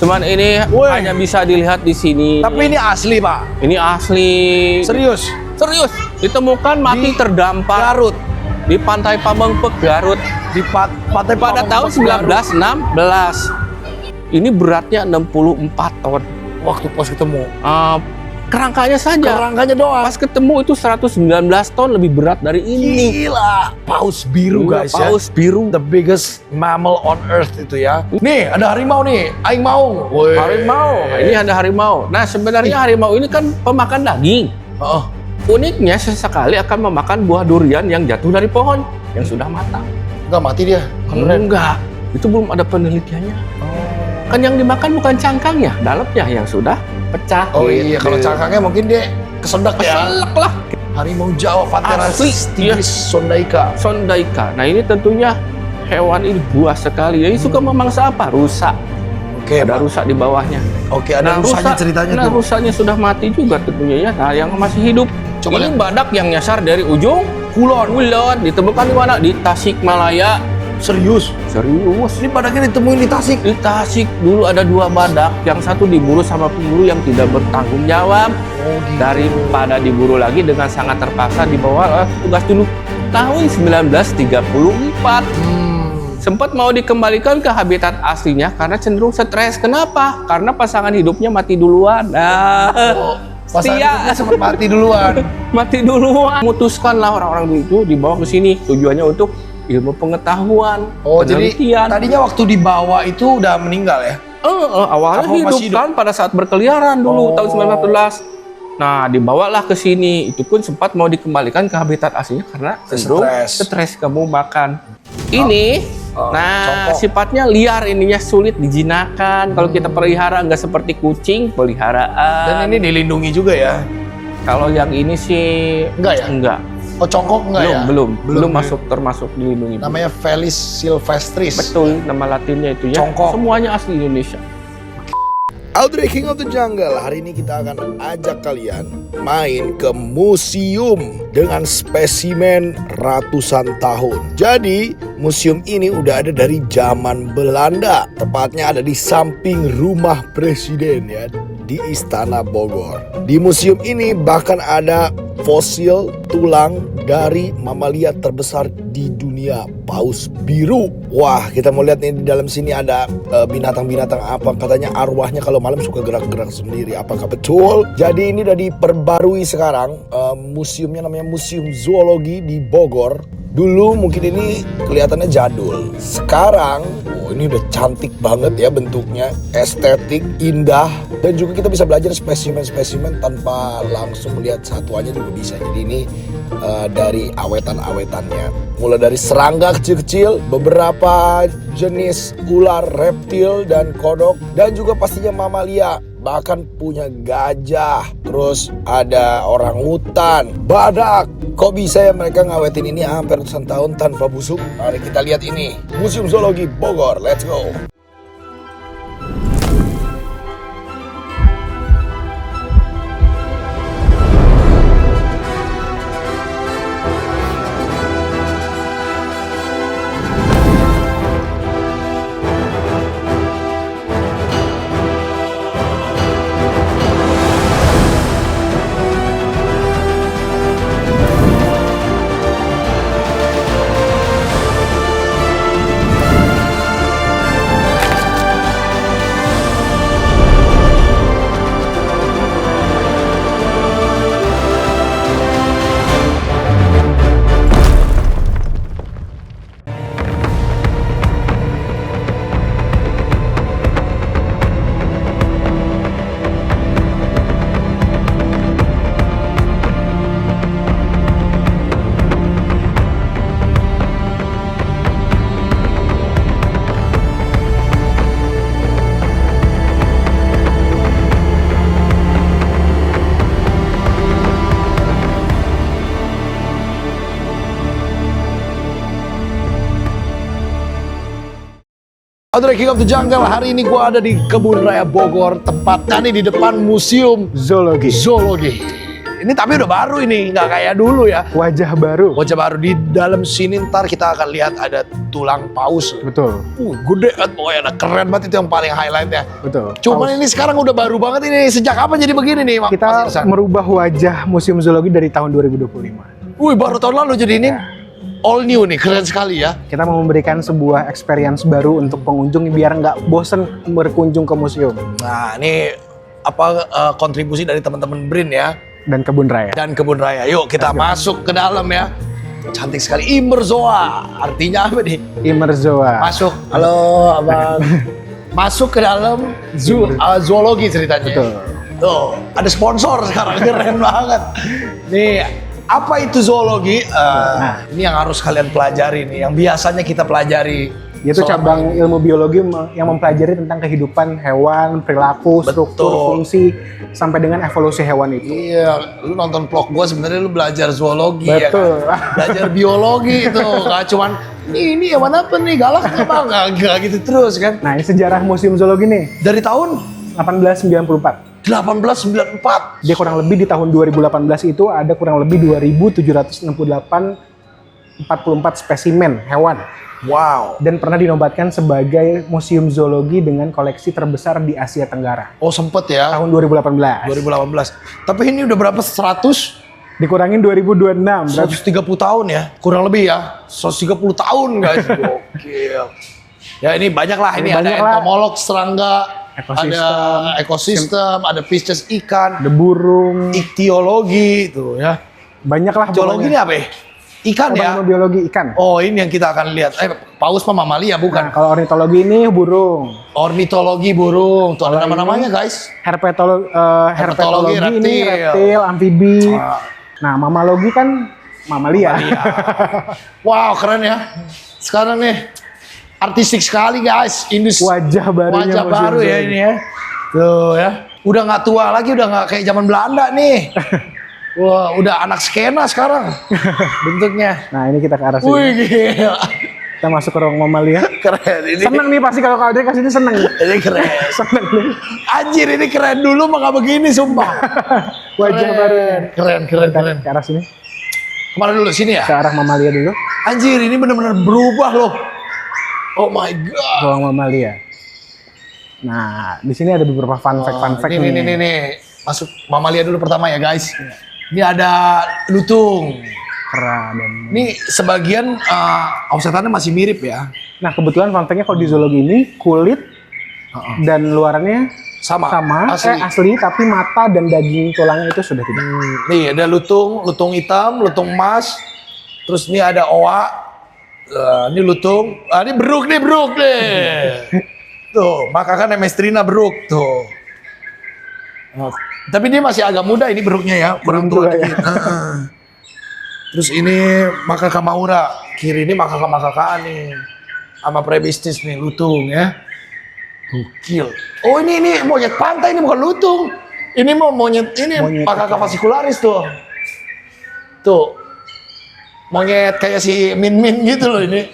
Cuman ini hanya bisa dilihat di sini. Tapi ini asli, Pak. Ini asli. Serius. Serius. Ditemukan mati terdampar Garut. di Pantai Pamengpeuk, Garut. Di pantai Pada tahun 1916. Ini beratnya 64 ton. Waktu pas ketemu. Kerangkanya saja. Kerangkanya doang. Pas ketemu itu 119 ton, lebih berat dari ini. Gila. Paus biru, guys, ya. Paus biru. The biggest mammal on earth itu ya. Nih, ada harimau nih. Aing mau. Woi. Harimau. Ini ada harimau. Nah, sebenarnya harimau ini kan pemakan daging. Oh. Uniknya sesekali akan memakan buah durian yang jatuh dari pohon yang sudah matang. Enggak mati dia. Enggak. Itu belum ada penelitiannya. Kan yang dimakan bukan cangkangnya, dalamnya yang sudah pecah. Oh iya, kalau cangkangnya mungkin dia kesedak ya. Keselak lah. Harimau Jawa Panthera Asli, tigris sondaika. Sondaika. Nah, ini tentunya hewan ini buas sekali. Ini suka memangsa apa? Rusa. Oke, Ada Pak. rusa di bawahnya. Oke, ada rusanya ceritanya Nah, tuh. rusanya sudah mati juga tentunya ya. Nah, yang masih hidup. Coba ini lihat. badak yang nyasar dari ujung Kulon. Kulon. Ditemukan di mana? Di Tasikmalaya. Serius. Serius. Ini badaknya ditemuin di Tasik. Di Tasik dulu ada 2 badak, yang satu diburu sama pemburu yang tidak bertanggung jawab. Oh, gitu. Daripada diburu lagi dengan sangat terpaksa dibawa oleh petugas dulu. Tahun 1934 sempat mau dikembalikan ke habitat aslinya karena cenderung stres. Kenapa? Karena pasangan hidupnya mati duluan. Pasangannya sempat mati duluan. Mati duluan. Memutuskanlah orang-orang dulu itu dibawa ke sini. Tujuannya untuk ilmu pengetahuan, Oh, jadi penelitian. tadinya waktu dibawa itu udah meninggal ya? Awalnya Apa hidup masih hidup? kan pada saat berkeliaran dulu Oh. tahun 1914. Nah, dibawalah ke sini. Itu pun sempat mau dikembalikan ke habitat aslinya karena cenderung stres kamu makan. Ini, congkok. sifatnya liar ininya, sulit dijinakkan. Kalau kita pelihara nggak seperti kucing peliharaan. Dan ini dilindungi juga ya? Kalau yang ini sih Enggak ya? enggak. Oh, congkok enggak ya? Belum masuk termasuk dilindungi. Namanya Felis silvestris. Betul, nama latinnya itu ya. Congkok. Semuanya asli Indonesia. Audrey King of the Jungle, hari ini kita akan ajak kalian main ke museum dengan spesimen ratusan tahun. Jadi, museum ini udah ada dari zaman Belanda. Tepatnya ada di samping rumah presiden ya, di Istana Bogor. Di museum ini bahkan ada fosil tulang dari mamalia terbesar di dunia, paus biru. Wah, kita mau lihat nih di dalam sini ada binatang-binatang apa. Katanya arwahnya kalau malam suka gerak-gerak sendiri. Apakah betul? Jadi ini udah diperbarui sekarang. Museumnya namanya Museum Zoologi di Bogor. Dulu mungkin ini kelihatannya jadul. Sekarang, ini udah cantik banget ya bentuknya, estetik, indah. Dan juga kita bisa belajar spesimen-spesimen tanpa langsung melihat satuannya juga bisa. Jadi ini dari awetan-awetannya. Mulai dari serangga kecil-kecil, beberapa jenis ular, reptil, dan kodok. Dan juga pastinya mamalia. Bahkan punya gajah. Terus ada orangutan, badak. Kok bisa ya mereka ngawetin ini hampir ratusan tahun tanpa busuk? Mari kita lihat ini. Museum Zoologi Bogor. Let's go. Audrey King of the Jungle, hari ini gua ada di Kebun Raya Bogor, tepatnya nih di depan Museum Zoologi. Ini tapi udah baru ini, nggak kayak dulu ya. Wajah baru. Wajah baru. Di dalam sini ntar kita akan lihat ada tulang paus. Betul. Gede kan, pokoknya ada keren banget itu yang paling highlightnya. Betul. Cuman ini sekarang udah baru banget ini. Sejak kapan jadi begini nih, Mas Kita Irsan? merubah wajah Museum Zoologi dari tahun 2025. Wih, baru tahun lalu jadi ini all new nih, keren sekali ya. Kita mau memberikan sebuah experience baru untuk pengunjung biar nggak bosen berkunjung ke museum Nah, ini apa kontribusi dari teman-teman BRIN ya dan kebun raya. dan Kebun Raya. Yuk kita masuk ke dalam ya. Cantik sekali, Immerzoa. Artinya apa nih? Immerzoa. Masuk. Halo, Abang. Masuk ke dalam zoologi ceritanya. Betul. Tuh, ada sponsor sekarang, keren banget. Nih, apa itu zoologi? Ini yang harus kalian pelajari nih, yang biasanya kita pelajari. Yaitu selama cabang ilmu biologi yang mempelajari tentang kehidupan hewan, perilaku, struktur, Betul. fungsi, sampai dengan evolusi hewan itu. Iya, lu nonton vlog gua sebenarnya lu belajar zoologi Betul. ya kan? Belajar biologi itu, gak cuman ini hewan apa nih, galak apa, gak gitu terus kan. Nah, ini sejarah Museum Zoologi nih, Dari tahun 1894. 1894. Dia kurang lebih di tahun 2018 itu ada kurang lebih 2.768 44 spesimen hewan. Wow. Dan pernah dinobatkan sebagai museum zoologi dengan koleksi terbesar di Asia Tenggara. Oh sempet ya, Tahun 2018. 2018. Tapi ini udah berapa? 100? Dikurangin 2026. Berarti 130 tahun ya, kurang lebih ya. 130 tahun guys. Gokil. Ya ini banyak lah, ini ada Banyak lah. entomolog serangga, Ekosistem. ada ekosistem, ada Pisces ikan, ada burung. iktiologi itu ya. Banyak lah. Zoologi ini apa ya? Ikan ya? Biologi ikan. Oh ini yang kita akan lihat. Paus mah mamalia Nah, bukan? kalau ornitologi ini burung. Ornitologi burung. Tuh ada Kalau nama-namanya ini- guys. Herpetologi ini reptil. reptil, amfibi. Ah. Nah, mamalogi kan mamalia. Iya. Wow keren ya. Sekarang nih artistik sekali guys. Industri Wajah barunya wajah Museum baru ya Zoologi. ini ya. Tuh ya. Udah nggak tua lagi, udah nggak kayak zaman Belanda nih. Wah, udah anak skena sekarang bentuknya. Nah, ini kita ke arah sini. Wih gila. Kita masuk ke ruang mamalia. Keren ini. Seneng nih pasti kalau Kak Audrey kesini seneng. Ini keren. Seneng nih. Anjir ini keren, dulu mah gak begini sumpah. Wajah Keren, baru. Keren, keren, keren. Ke arah sini. Kemana dulu? Sini ya? Ke arah mamalia dulu. Anjir ini bener-bener berubah loh. Oh my god. Ruang mamalia. Nah, di sini ada beberapa fun fact Nih, nih. nih. Masuk mamalia dulu pertama ya guys. Ini ada lutung. Kera dan Ini sebagian offsetannya masih mirip ya. Nah, kebetulan fun fact-nya kalau di zoologi ini kulit dan luarannya Sama. sama, asli, tapi mata dan daging tulangnya itu sudah tidak. Nih ada lutung hitam, lutung emas. Terus ini ada oa. Ini lutung. Ini beruk nih. Tuh, makanya Mestrina beruk tuh. Tapi dia masih agak muda ini beruknya ya, kurang Belum tua tua ya. dikit. Terus ini makaka maura, kiri ini makaka-makakaan nih. Sama prebisnis nih, lutung ya. Gokil. Oh ini monyet pantai, ini bukan lutung. Ini mau monyet makaka fascicularis tuh. Tuh. Monyet kayak si Min gitu loh ini.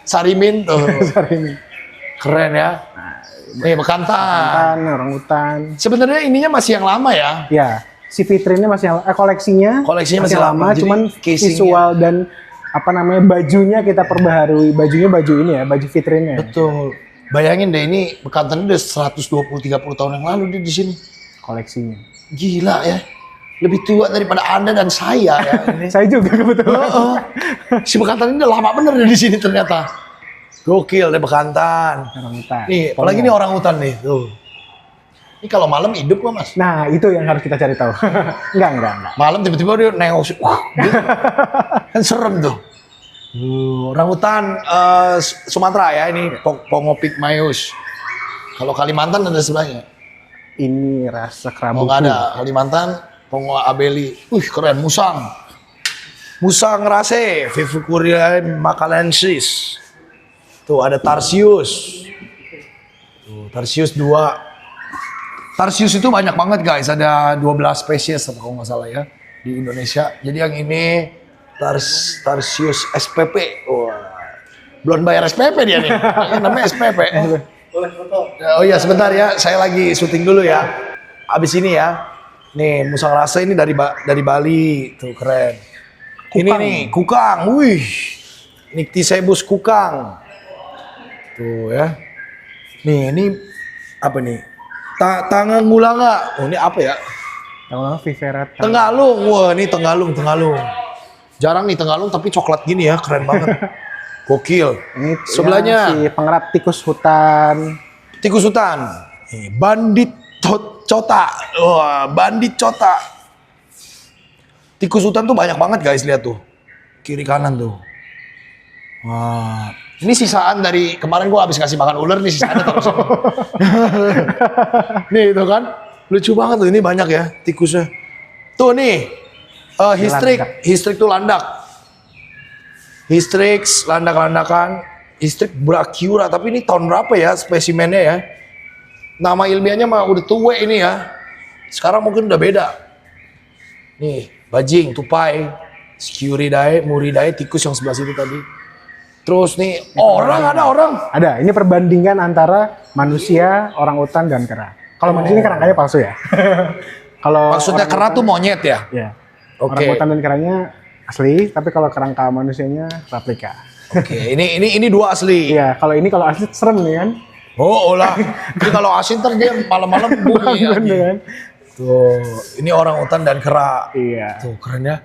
Sarimin tuh. Keren ya. Nih bekantan. Orangutan. Sebenarnya ininya masih yang lama ya. Ya, si vitrinnya masih koleksinya Masih lama. Jadi cuman casingnya- visual dan apa namanya bajunya kita perbaharui. Bajunya baju ini ya, baju vitrinnya. Betul. Bayangin deh ini bekantan udah 120-30 tahun yang lalu dia di sini. Koleksinya. Gila ya. Lebih tua daripada Anda dan saya ya. Ini. Saya juga kebetulan. Si bekantan ini udah lama bener di sini ternyata. Gokil deh bekantan. Orangutan. Nih, apalagi nih orang hutan nih. Tuh. Ini kalau malam hidup kok mas. Nah, itu yang harus kita cari tahu. enggak. Malam tiba-tiba dia nengok. Wah, gitu. Kan serem tuh. Orang hutan Sumatera ya ini Pongo pygmaeus. Kalau Kalimantan ada sebelahnya. Ini rasa Oh kerabu. nggak ada. Kalimantan Pongo abeli. Keren musang. Musang rase Vivicuriae macalensis. Tuh ada Tarsius. Tuh, Tarsius 2. Tarsius itu banyak banget guys. Ada 12 spesies kalau nggak salah ya di Indonesia. Jadi yang ini Tarsius SPP. Wah. Belum bayar SPP dia nih. Yang namanya SPP. Oh iya sebentar ya. Saya lagi syuting dulu ya. Abis ini ya. Nih, musang rasa ini dari Bali, tuh keren. Ini Kukang. nih, kukang, wih, Nycticebus kukang, tuh ya. Nih, ini apa nih? Tangangulanga, oh ini apa ya? Kalau Vivera Tenggalung, wah ini Tenggalung. Jarang nih Tenggalung tapi coklat gini ya, keren banget. Gokil. ini Sebelahnya. ya, si pengerat tikus hutan. Tikus hutan, bandit cota, wah bandit cota. Tikus hutan tuh banyak banget guys, lihat tuh, kiri kanan tuh. Wah, ini sisaan dari kemarin gua habis ngasih makan ular nih sisaan terus. Nih itu kan, lucu banget tuh, ini banyak ya tikusnya. Tuh nih, histrik tuh landak. Hystrix, landak-landakan, Hystrix brachyura, tapi ini tahun berapa ya spesimennya ya? Nama ilmiahnya mah udah tua ini ya. Sekarang mungkin udah beda. Nih, bajing, tupai, Sciuridae, Muridae, tikus yang sebelah situ tadi. Terus nih, ada orang. Ada, ini perbandingan antara manusia, orangutan, dan kera. Kalau manusia ini kerangkanya palsu ya. Kalau Maksudnya kera tuh monyet ya? Ya. Oke. Orangutan dan keranya asli, tapi kalau kerangka manusianya replika. Oke, ini dua asli. Iya, kalau asli serem nih kan. Oh lah, ini kalau asin ntar dia malam-malam bunyi Bangun lagi. kan. Tuh, ini orangutan dan kera. Iya. Tuh, keren ya.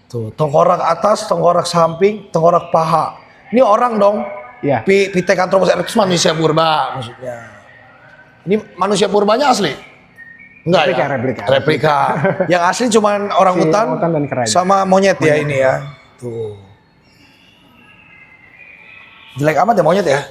Tuh, tengkorak atas, tengkorak samping, tengkorak paha. Ini orang dong. Iya. Pithecanthropus erectus manusia purba maksudnya. Ini manusia purbanya asli? Enggak ya? Replika. Yang asli cuman orangutan orangutan dan kera. sama monyet ya ini ya. Tuh. Jelek amat ya monyet ya.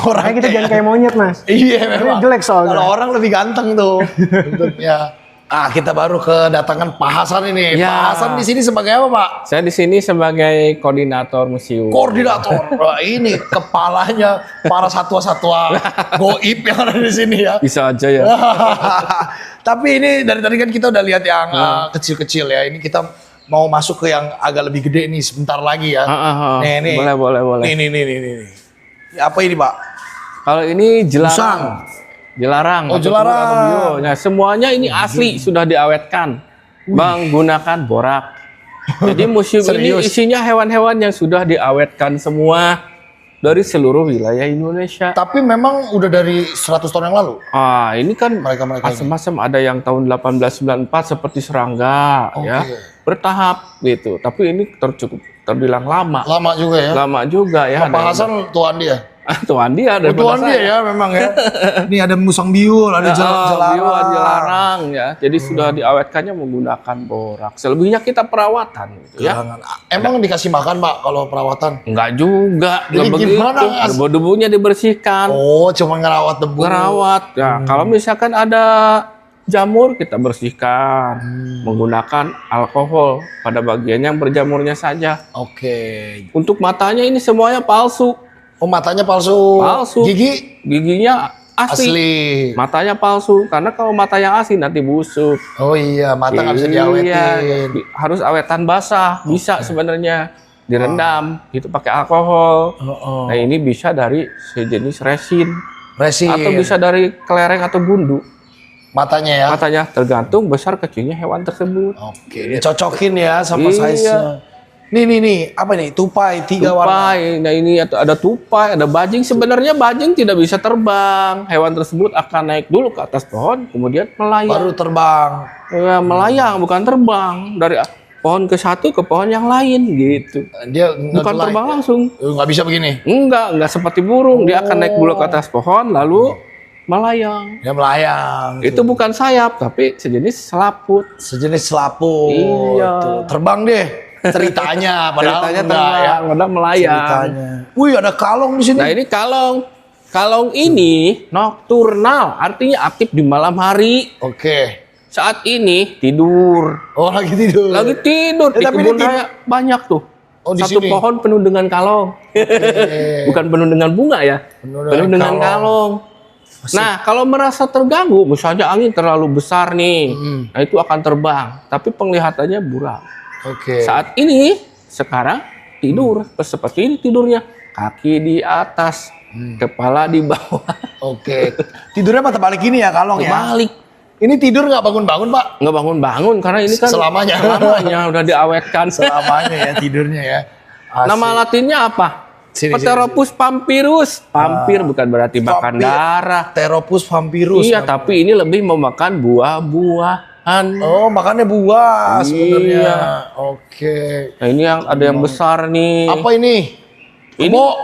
Makanya kita jangan kayak monyet, Mas. Iya memang. jelek soalnya. Kalau orang lebih ganteng tuh bentuknya. Kita baru kedatangan Pak Hasan ini. Ya. Pak Hasan di sini sebagai apa, Pak? Saya di sini sebagai koordinator museum. Koordinator. Wah, ini kepalanya para satwa-satwa goib yang ada di sini ya. Bisa aja ya. Tapi ini dari tadi kan kita udah lihat yang kecil-kecil ya. Ini kita mau masuk ke yang agak lebih gede nih sebentar lagi ya. Nih. Boleh. Nih. Ini apa ini, Pak? Kalau ini Musang. jelarang. Jelarang. Oh, atau jelarang. atau bio. Nah, semuanya ini asli sudah diawetkan menggunakan borak. Jadi museum ini Serius? isinya hewan-hewan yang sudah diawetkan semua dari seluruh wilayah Indonesia. Tapi memang udah dari 100 tahun yang lalu. Ini kan Mereka-mereka ini. macam-macam, ada yang tahun 1894 seperti serangga ya. Bertahap gitu. Tapi ini cukup terbilang lama. Lama juga ya. Lama juga ya. Pak Hasan tuan dia. Tuan dia daripada Tuan dia ya memang ya. Ini ada musang biul, ada jelarang. jelarang ya. Jadi sudah diawetkannya menggunakan borak. Selebihnya kita perawatan gitu ya. Jangan. Emang dikasih makan, Pak, kalau perawatan? Enggak juga, Jadi enggak begitu. gimana, Mas? Debu-debunya dibersihkan. Oh, cuma ngerawat debu. Ngerawat. Ya, kalau misalkan ada jamur kita bersihkan menggunakan alkohol pada bagian yang berjamurnya saja. Oke. Untuk matanya ini semuanya palsu. Oh, matanya palsu. Palsu. Giginya asli. Matanya palsu karena kalau mata yang asli nanti busuk. Oh iya, mata nggak bisa diawetin. Harus awetan basah, bisa sebenarnya direndam, itu pakai alkohol. Nah ini bisa dari sejenis resin, atau bisa dari kelereng atau gundu. Matanya ya. Matanya tergantung besar kecilnya hewan tersebut. Oke, dicocokin ya sama Iya. size-nya. Nih, apa nih? Tupai 3 warna. Tupai, nah ini ada tupai, ada bajing. Sebenarnya bajing tidak bisa terbang. Hewan tersebut akan naik dulu ke atas pohon, kemudian melayang. Baru terbang. Ya, melayang, bukan terbang. Dari pohon ke satu ke pohon yang lain gitu. Dia Bukan terbang langsung. Nggak bisa begini. Enggak seperti burung. Dia akan naik dulu ke atas pohon, lalu melayang. Dia melayang. Itu bukan sayap, tapi sejenis selaput. Sejenis selaput. Iya. Tuh, terbang deh ceritanya, padahal Ceritanya enggak terbang, ya. padahal melayang. Ceritanya. Wih, ada kalong di sini. Nah ini kalong. Kalong ini nokturnal, artinya aktif di malam hari. Oke. Saat ini tidur. Oh, lagi tidur. Lagi tidur. Di tapi kebun ini raya banyak tuh. Oh, di Satu sini. pohon penuh dengan kalong. Bukan penuh dengan bunga ya. Penuh dengan kalong. Nah, kalau merasa terganggu, misalnya angin terlalu besar nih, nah itu akan terbang. Tapi penglihatannya buram. Oke. Saat ini, sekarang tidur. Seperti ini tidurnya. Kaki di atas, kepala di bawah. Oke. Tidurnya mata balik gini ya kalong ya. Balik. Ini tidur nggak bangun-bangun, Pak? Nggak bangun-bangun karena ini kan Selamanya. selamanya udah diawetkan. Selamanya ya tidurnya ya. Asik. Nama latinnya apa? Sini, Pteropus vampirus. Vampir bukan berarti makan Vampir. darah. Pteropus vampirus. Iya, tapi ini lebih memakan buah-buahan. Oh, makannya buah Iya. sebenarnya. Oke. Nah, ini yang ada yang besar nih. Apa ini? Ini Kebo.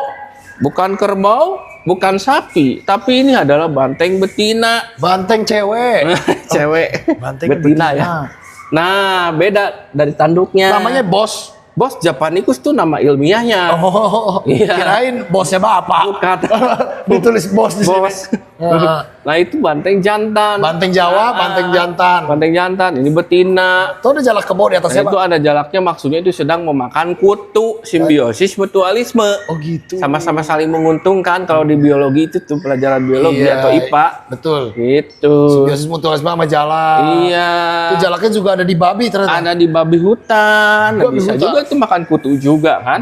bukan kerbau, bukan sapi, tapi ini adalah banteng betina. Banteng cewek. Cewek. Banteng betina ya. Nah, beda dari tanduknya. Namanya bos. Bos Japanicus tuh nama ilmiahnya. Oh, Iya. kirain bosnya bapak. Bukan. Ditulis bos di Bos. sini. Nah, itu banteng jantan. Banteng Jawa, banteng jantan. Banteng jantan, ini betina. Tuh ada jalak kebo di atasnya, Nah, itu Pak. ada jalaknya, maksudnya itu sedang memakan kutu, simbiosis mutualisme. Oh gitu. Sama-sama saling menguntungkan kalau di biologi itu tuh pelajaran biologi Iya, atau IPA. Betul. Gitu. Simbiosis mutualisme sama jalak. Iya. Itu jalaknya juga ada di babi ternyata. Ada di babi hutan. Nah, Babi bisa hutan. juga itu makan kutu juga kan.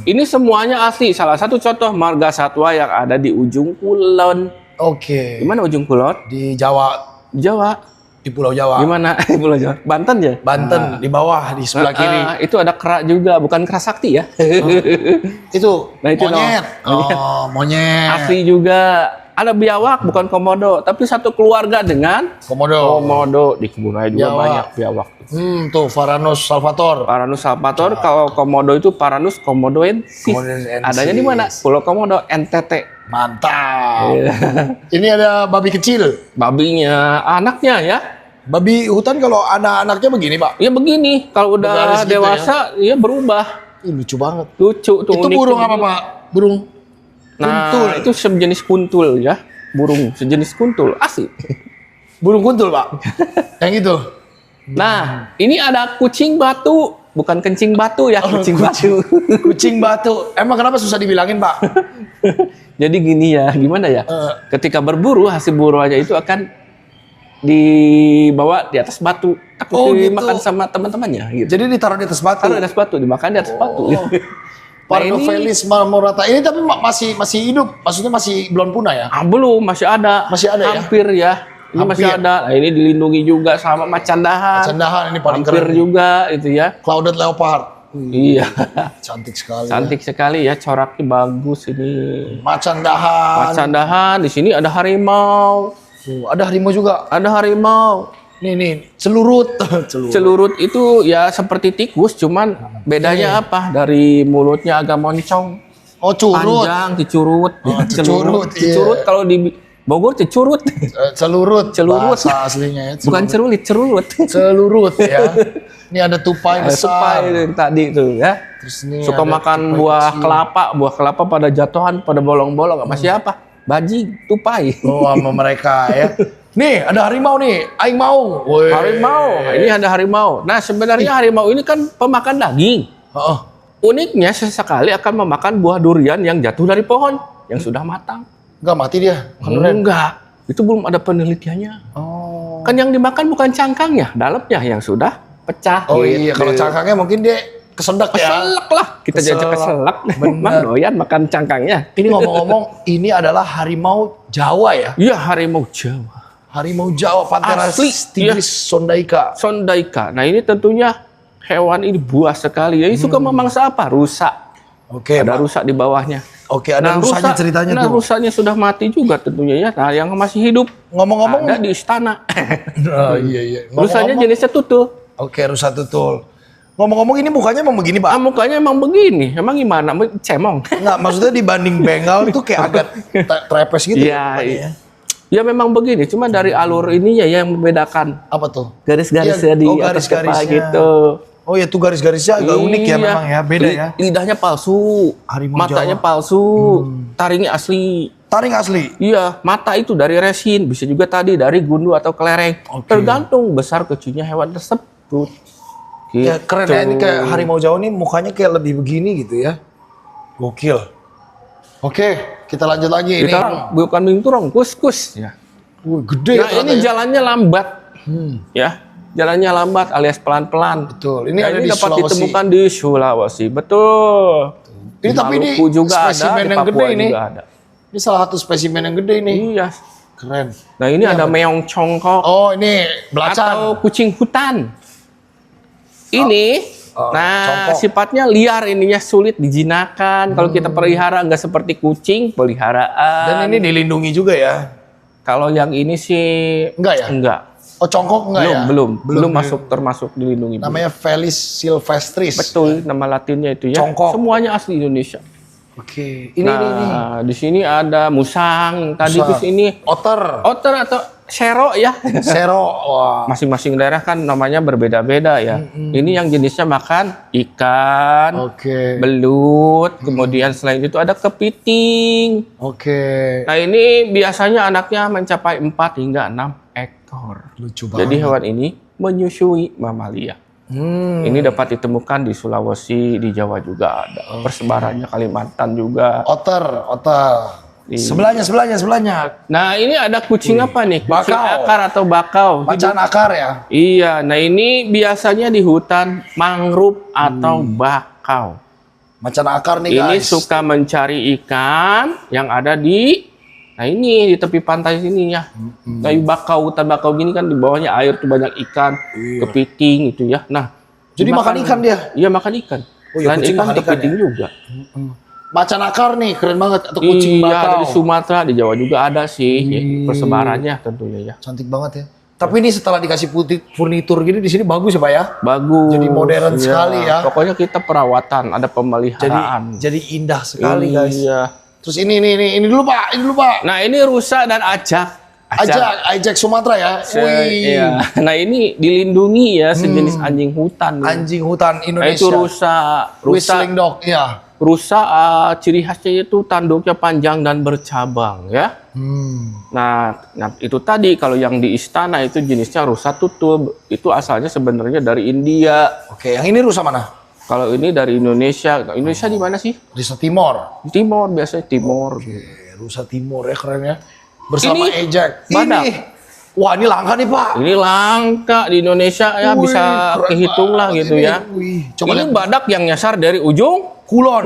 Ini semuanya asli. Salah satu contoh marga satwa yang ada di ujung kulon. Oke. Gimana ujung kulon? Di Jawa, Di Jawa. di Pulau Jawa. Gimana? Di Pulau Jawa. Banten ya? Banten di bawah di sebelah kiri. Itu ada kera juga, bukan kera sakti ya. Itu, Nah, itu monyet. Oh, monyet. Asli juga. Ada biawak, bukan komodo, tapi satu keluarga dengan Komodo. komodo. Di kebun raya juga Biawak. banyak biawak. Tuh Varanus salvator. Paranus salvator, kalau komodo itu Paranus komodoensis. Komodoensis. Adanya di mana? Pulau Komodo, NTT. Mantap. Iya. Ini ada babi kecil. Babinya, anaknya ya. Babi hutan kalau anak-anaknya begini, Pak. Ya begini, kalau udah Berbaris gitu dewasa, ya berubah. Ih, lucu banget. Lucu tuh. Itu unik burung tuh. apa, Pak? Burung Nah, kuntul. itu sejenis kuntul ya. Burung sejenis kuntul, asli. Burung kuntul, Pak. Yang itu. Nah, ini ada kucing batu, bukan kencing batu ya, kucing batu. Kucing batu. Emang kenapa susah dibilangin, Pak? Jadi gini ya, gimana ya? Ketika berburu, hasil buruannya itu akan dibawa di atas batu, takut Oh, gitu. dimakan sama teman-temannya. Gitu. Jadi ditaruh di atas batu. Taruh di atas batu, dimakan di atas batu. Oh. Pardofelis marmorata. Ini tapi masih hidup. Maksudnya masih belum punah ya? Belum, masih ada. Masih ada ya? Hampir ya. Ini masih Hampir. ada. Nah, ini dilindungi juga sama macan dahan. Candahan ini paling Hampir keren. juga itu ya. Clouded leopard. Iya. Cantik sekali. Cantik sekali ya, coraknya bagus ini. Macan dahan. Macan dahan, di sini ada harimau. Tuh, ada harimau juga. Ada harimau. Nih, celurut. Celurut. Celurut itu ya seperti tikus, cuman bedanya apa? Dari mulutnya agak moncong, Oh, curut. panjang, dicurut. Oh, cecurut, iya. Cecurut kalau di Bogor cecurut. Celurut. Celurut. Bahasa aslinya ya. Bukan cerulit, cerurut. Celurut ya. Ini ada tupai besar. Supai yang tadi itu ya. Terus ini Suka ada makan tupai buah kecil. kelapa, buah kelapa pada jatuhan, pada bolong-bolong. Sama siapa? Bajing, tupai. Oh, sama mereka ya. Nih, ada harimau nih. Aing mau. Woi. Harimau, ini ada harimau. Nah, sebenarnya harimau ini kan pemakan daging. Heeh. Uniknya sesekali akan memakan buah durian yang jatuh dari pohon yang sudah matang. Enggak mati dia. Beneran. Enggak, itu belum ada penelitiannya. Oh. Kan yang dimakan bukan cangkangnya, dalamnya yang sudah pecah. Oh iya, gitu. kalau cangkangnya mungkin dia kesendak ya. Keselak lah, kita jajak keselak. Bener. Emang doyan makan cangkangnya. Ini ngomong-ngomong, ini adalah harimau Jawa ya. Iya, harimau Jawa. Harimau Jawa, Panthera Asli, tigris sondaika. Sondaika. Nah, ini tentunya hewan ini buas sekali. Jadi suka memangsa apa? Rusa. Oke, Ada Pak. rusa di bawahnya. Oke, ada rusanya ceritanya nah, tuh. rusanya sudah mati juga tentunya ya. Nah, yang masih hidup Ngomong-ngomong, ada di istana. oh, iya. Rusanya jenisnya tutul. Oke, rusa tutul. Ngomong-ngomong ini mukanya emang begini, Pak? Mukanya emang begini. Emang gimana? Cemong. Enggak, maksudnya dibanding Bengal tuh kayak agak trepes gitu. Iya, mukanya iya. ya. Ya memang begini. Cuma dari alur ininya yang membedakan. Apa tuh? Garis-garisnya Iya, di oh, atas kepala garis-garisnya. gitu. Oh ya, tuh garis-garisnya agak unik ya Iya. memang ya, beda ya. Lidahnya palsu. Harimau Matanya Jawa. palsu. Taringnya asli. Taring asli. Iya, mata itu dari resin, bisa juga tadi dari gundu atau kelereng. Oke. Tergantung besar kecilnya hewan tersebut. Gitu. Ya keren ya, ini kayak harimau Jawa nih mukanya kayak lebih begini gitu ya. Gokil. Oke, kita lanjut lagi ini. Kita bukan minturong, kus-kus. Ya. Wih, gede Nah, ya ini ternyata ya. jalannya lambat. Ya, jalannya lambat alias pelan-pelan. Betul. Ini Nah, ada ini di dapat Sulawesi. ditemukan di Sulawesi. Betul. Ini Di tapi ini Maluku juga ada, spesimen di yang Papua gede ini. juga ada. Ini salah satu spesimen yang gede ini. Iya. keren. Nah ini ada meong congkok Oh, ini belacan. atau kucing hutan. Ini, congkok. sifatnya liar ininya, sulit dijinakkan. Kalau kita pelihara nggak seperti kucing peliharaan. Dan ini dilindungi juga ya? Kalau yang ini sih Enggak ya? enggak. Oh, congkok enggak ya? Belum masuk termasuk dilindungi. Namanya Felis silvestris. Betul, nama latinnya itu ya. Congkok. Semuanya asli Indonesia. Oke. Ini. Di sini ada musang. Tadi Musang. di sini Otter. otter atau sero ya. Sero. Wah. Masing-masing daerah kan namanya berbeda-beda ya. Ini yang jenisnya makan ikan, Oke. belut, kemudian selain itu ada kepiting. Oke. Nah ini biasanya anaknya mencapai 4 hingga 6 ekor. Lucu banget. Jadi hewan ini menyusui mamalia. Ini dapat ditemukan di Sulawesi, di Jawa juga ada. Persebarannya Kalimantan juga. Otter. Sebelahnya. Nah ini ada kucing apa nih? Kucing Bakau. akar atau bakau. Macan akar ya? Iya, nah ini biasanya di hutan mangrove atau bakau. Macan akar nih Ini guys. suka mencari ikan yang ada di, nah ini di tepi pantai sini ya. Kayu bakau, hutan bakau gini kan di bawahnya air tuh banyak ikan, kepiting itu ya. Nah, Jadi makan ikan dia? Iya makan ikan. Oh, ya, Selain kucing ikan, makan ikan kepiting juga. Macan akar nih, keren banget. Atau kucing Iya, bakau. dari Sumatera, di Jawa juga ada sih. Ya, persebarannya tentunya ya. Cantik banget ya. Tapi ini setelah dikasih furnitur gini di sini bagus ya Pak ya? Bagus. Jadi modern Iya. sekali ya. Pokoknya kita perawatan, ada pemeliharaan. Jadi indah sekali guys. Iya. Terus ini dulu Pak. Nah ini rusa dan ajak. Ajak Sumatera ya. Wih. Iya. Nah ini dilindungi ya sejenis anjing hutan. Anjing hutan Nah, Indonesia. itu rusa. Whistling dog, ya. Rusa ciri khasnya itu tanduknya panjang dan bercabang ya. Nah itu tadi kalau yang di istana itu jenisnya rusa tutul. Itu asalnya sebenarnya dari India. Oke, yang ini rusa mana? Kalau ini dari Indonesia. Indonesia di mana sih? Rusa Timor. Timor biasanya Timor. Oke, rusa Timor ya keren ya. Bersama Ini Ejek. badak. Ini. Wah, ini langka nih Pak. Ini langka di Indonesia ya, Wih, bisa keren kehitung lah banget gitu ini. ya. Wih, coba Ini lihat. badak yang nyasar dari ujung Kulon.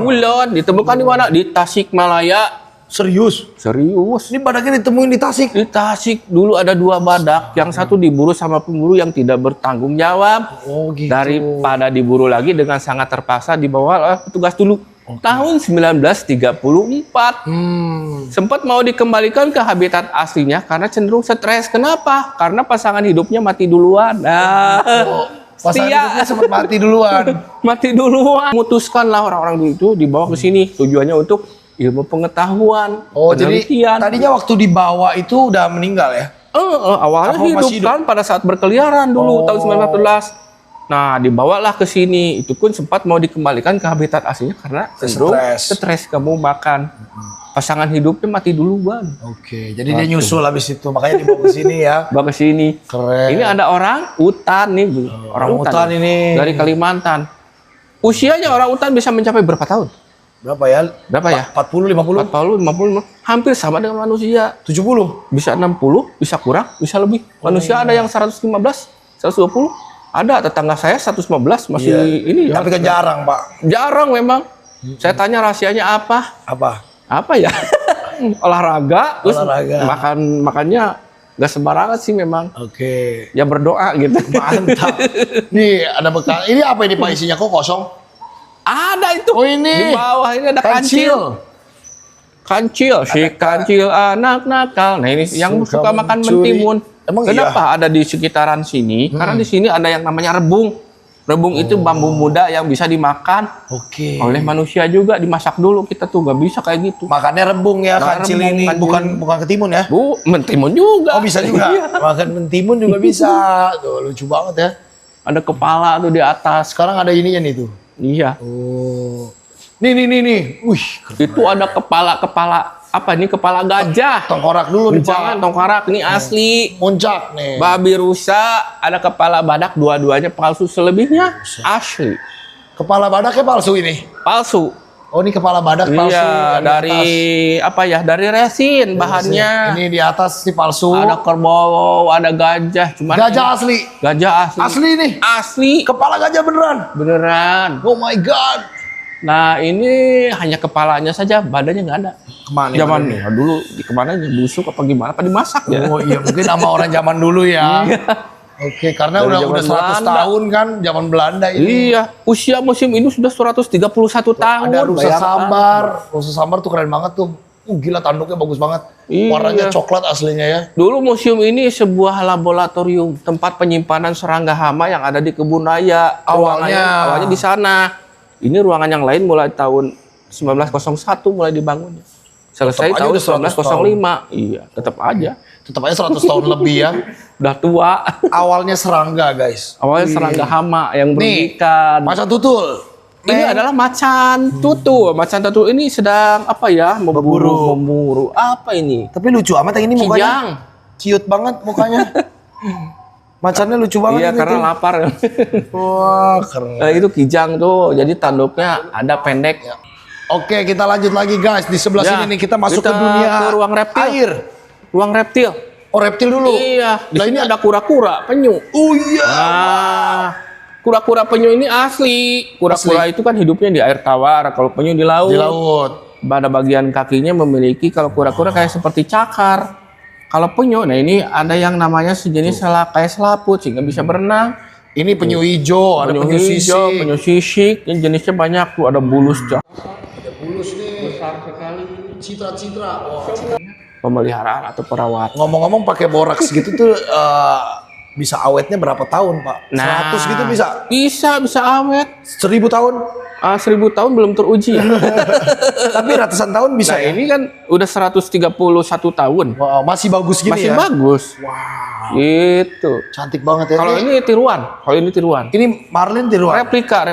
ditemukan di mana? Di Tasikmalaya. Serius. Serius. Ini badaknya ditemuin di Tasik. Di Tasik dulu ada 2 badak, yang satu diburu sama pemburu yang tidak bertanggung jawab. Oh gitu. Daripada diburu lagi dengan sangat terpaksa dibawa oleh petugas dulu. Tahun 1934 sempat mau dikembalikan ke habitat aslinya karena cenderung stres. Kenapa? Karena pasangan hidupnya mati duluan. Nah, Pasangan setia. hidupnya sempat mati duluan. Mati duluan. Memutuskanlah orang-orang dulu itu dibawa ke sini. Tujuannya untuk ilmu pengetahuan, Oh, jadi penelitian. tadinya waktu dibawa itu udah meninggal ya? Awalnya Apa hidup masih hidup? kan pada saat berkeliaran dulu tahun 1914. Nah, dibawalah ke sini. Itu pun sempat mau dikembalikan ke habitat aslinya karena cenderung stres kamu makan. Pasangan hidupnya mati duluan. Oke, jadi dia nyusul habis itu. Makanya dibawa ke sini ya. Bawa ke sini. Keren. Ini ada orang utan nih, Bu. Orang utan ini. dari Kalimantan. Usianya orang utan bisa mencapai berapa tahun? Berapa ya? Berapa ya? 40, 50? 40, 50, hampir sama dengan manusia. 70? Bisa 60, bisa kurang, bisa lebih. Manusia ada yang 115, 120. Ada tetangga saya 115 masih ini ya. Tapi kan jarang, Pak. Jarang memang. Saya tanya rahasianya apa? Apa? Apa ya? Olahraga, terus Olahraga. makannya nggak sembarangan sih memang. Oke. Ya berdoa gitu. Mantap. Nih, ada bekal. Ini apa ini Pak isinya? Kok kosong? Ada itu. Oh, ini. Di bawah ini ada Kancil. Kancil, si kancil anak nakal. Nah ini yang suka makan mencuri. mentimun. Emang Kenapa ada di sekitaran sini? Karena di sini ada yang namanya rebung. Rebung itu bambu muda yang bisa dimakan Oke. oleh manusia juga. Dimasak dulu, kita tuh nggak bisa kayak gitu. Makannya rebung ya, Nah, kancil rebung, ini. kancil. Bukan ketimun ya? Bu, mentimun juga. Oh, bisa juga. Iya. Makan mentimun juga bisa. Tuh, lucu banget ya. Ada kepala tuh di atas. Sekarang ada ininya nih tuh. Iya. Oh. Nih. Wih, Itu ada kepala apa ini? Kepala gajah. tengkorak dulu nih, Pak. Jangan tongkarak, ini asli. Muncak nih. Babi rusa, ada kepala badak, dua-duanya palsu. Selebihnya asli. Kepala badaknya palsu ini. Palsu. Oh, ini kepala badak palsu. Iya, yang di dari atas. apa ya? Dari resin bahannya. Ini di atas sih palsu. Ada kerbau, ada gajah. Cuman Gajah asli. Gajah asli. Asli nih. Asli. Kepala gajah beneran. Beneran. Oh my god. Nah, ini hanya kepalanya saja, badannya nggak ada. Kemana? Zaman dulu di kemana aja, busuk apa gimana? Apa dimasak ya? Oh iya, mungkin sama orang zaman dulu ya. Oke, karena Dari udah zaman 100 Belanda. tahun kan, zaman Belanda ini. Iya, usia museum ini sudah 131 tahun. Ada rusa bayangkan. sambar. Rusa sambar tuh keren banget tuh. Gila tanduknya bagus banget. Iya. Warnanya coklat aslinya ya. Dulu museum ini sebuah laboratorium tempat penyimpanan serangga hama yang ada di Kebun Raya. Awalnya di sana. Ini ruangan yang lain mulai tahun 1901 mulai dibangunnya. Selesai Tetap aja tahun udah 100 1905. Iya, tetap aja. Tetap aja 100 tahun lebih ya. Udah tua. Awalnya serangga guys. Awalnya serangga hama yang Nih, berikan. Macan tutul. Ini adalah macan tutul. Macan tutul ini sedang apa ya? Memburu. Apa ini? Tapi lucu amat yang ini mukanya. Kijang. Cute banget mukanya. Macannya lucu banget Iya, ini karena tuh. lapar. Wah, keren. Nah, itu kijang tuh. Jadi tanduknya ada pendek. Oke, kita lanjut lagi guys. Di sebelah Ya, sini nih kita masuk ke kita dunia ke ruang reptil. air. Ruang reptil. Oh, reptil dulu. Iya. Di Lah, sini ini ada kura-kura, penyu. Oh iya. Nah, kura-kura penyu ini asli. Kura-kura itu kan hidupnya di air tawar. Kalau penyu di laut. Di laut. Pada bagian kakinya memiliki kalau kura-kura kayak seperti cakar. Kalau penyu, nah ini ada yang namanya sejenis kayak selaput sehingga bisa berenang. Ini penyu hijau, ada penyu sisik. penyu sisik, yang jenisnya banyak tuh, ada bulus Ada bulus nih. besar sekali. Citra-citra. Wah. Pemeliharaan atau perawat. Ngomong-ngomong pakai boraks gitu tuh bisa awetnya berapa tahun, Pak? 100 gitu bisa? Bisa awet. 1000 tahun? 1000 tahun belum teruji. Tapi ratusan tahun bisa Nah, ya? ini kan udah 131 tahun. Wow, masih bagus gini Masih ya? bagus. Wow, Gitu. cantik banget ya. Kalau ini tiruan, Ini marlin tiruan. replika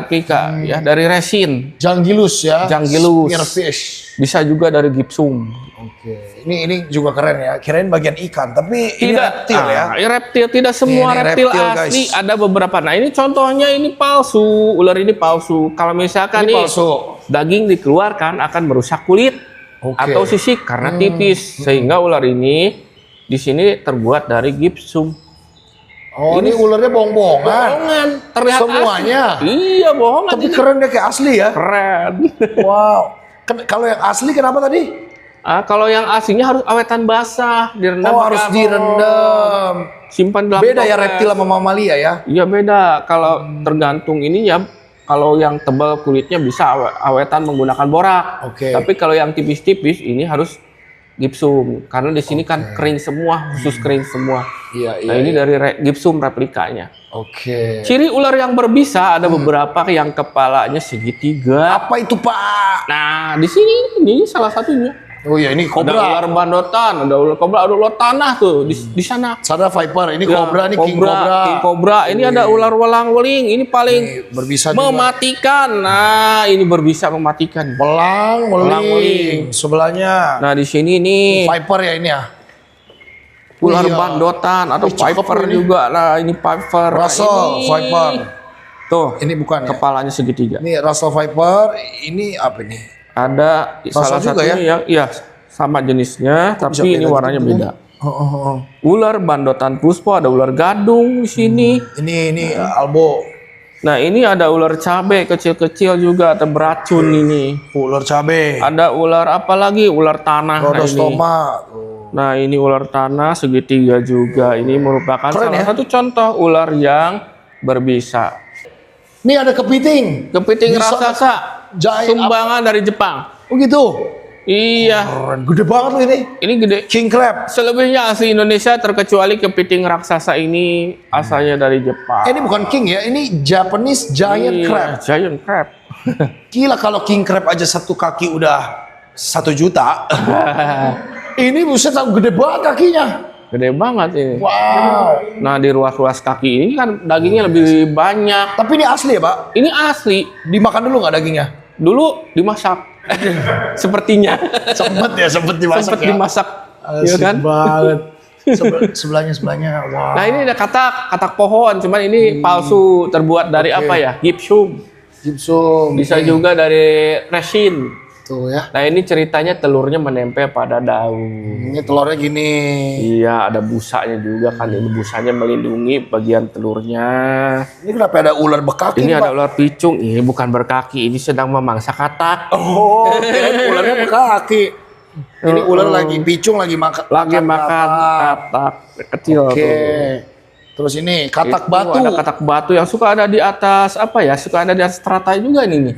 ya dari resin. Janggilus ya. Janggilus. Spearfish. Bisa juga dari gipsum. Oke. Ini juga keren ya. Kirain bagian ikan, tapi ini reptil ya. Reptil tidak semua Ini reptil reptil, asli, guys. ada beberapa. Nah, ini contohnya ini palsu, ular ini palsu. Kalau misalkan Ini nih palsu. daging dikeluarkan akan merusak kulit Oke. atau sisik karena tipis, sehingga ular ini di sini terbuat dari gipsum. Oh, ini ularnya bohong-bohongan. Bohongan, terlihat Semuanya? asli. Iya, bohongan. Tapi keren deh kayak asli ya. Keren. Wow. Kalau yang asli kenapa tadi? Kalau yang aslinya harus awetan basah, direndam. Oh, pakai harus alkohol. direndam. Simpan dalam Beda ya toples. reptil sama mamalia ya. Iya beda. Kalau tergantung ininya, kalau yang tebal kulitnya bisa awetan menggunakan borak. Oke. Tapi kalau yang tipis-tipis ini harus gipsum. Karena di sini kan kering semua, khusus kering semua. Iya, Nah ini dari gipsum replikanya. Oke. Ciri ular yang berbisa ada beberapa yang kepalanya segitiga. Apa itu, Pak? Nah di sini ini salah satunya. Oh iya, ini Ada kobra. ular bandotan, ada ular kobra, ada ular tanah tuh di sana. Sana viper, ini Ya, kobra, ini king kobra. King cobra. Ini ada ular welang-weling. Ini paling Ini berbisa juga. mematikan. Nah, ini berbisa mematikan. Belang, Belang-beling. Sebelahnya Nah, di sini nih viper ya ini ya. ular iya. bandotan atau Ini cakep viper ini. juga. Nah, ini viper. Nah, Russell ini. viper. Tuh, Ini bukan ya. kepalanya segitiga. Ini Russell viper, ini apa ini? Ada salah juga satunya yang iya sama jenisnya, bisa tapi ini beda warnanya gitu beda. Oh. Ular bandotan puspa, ada ular gadung di sini. Ini albo. Nah, ini ada ular cabe kecil-kecil juga, ada beracun ini. Ular cabe. Ada ular apa lagi? Ular tanah. Nah, ini. Rodostoma. Nah, ini ular tanah segitiga juga. Ini merupakan Keren salah ya? satu contoh ular yang berbisa. Ini ada kepiting. Kepiting Bisa- raksasa, Giant sumbangan dari Jepang. Oh gitu. Iya, Keren, gede banget loh ini. ini gede. King crab. Selebihnya asli Indonesia terkecuali kepiting raksasa ini asalnya dari Jepang. Ini bukan king ya, ini Japanese giant Iya, crab. Giant crab. Gila kalau king crab aja satu kaki udah 1 juta. Ini buset gede banget kakinya. Gede banget ini. Wow. Nah, di ruas-ruas kaki ini kan dagingnya lebih banyak. Tapi ini asli ya, Pak? Ini asli. Dimakan dulu nggak dagingnya? Dulu dimasak. Sepertinya. Sempet dimasak Sempet ya. dimasak. Iya Asik kan? banget. Sebelahnya. Wow. Nah, ini ada katak pohon, cuman ini palsu, terbuat dari Oke. apa ya? Gipsum. Gipsum. Bisa juga dari resin. Tuh ya. Nah ini ceritanya telurnya menempel pada daun. Ini telurnya gini. Iya, ada busanya juga kan. Ini busanya melindungi bagian telurnya. Ini kenapa ada ular bekaki? Ini Pak? ada ular picung. Ini bukan berkaki. Ini sedang memangsa katak. Oh, kirain ularnya bekaki. Ini ular lagi picung lagi makan. Lagi makan katak kecil. Oke. Tuh. Terus ini katak Itu batu. Ada katak batu yang suka ada di atas apa ya? Suka ada di atas teratai juga ini nih.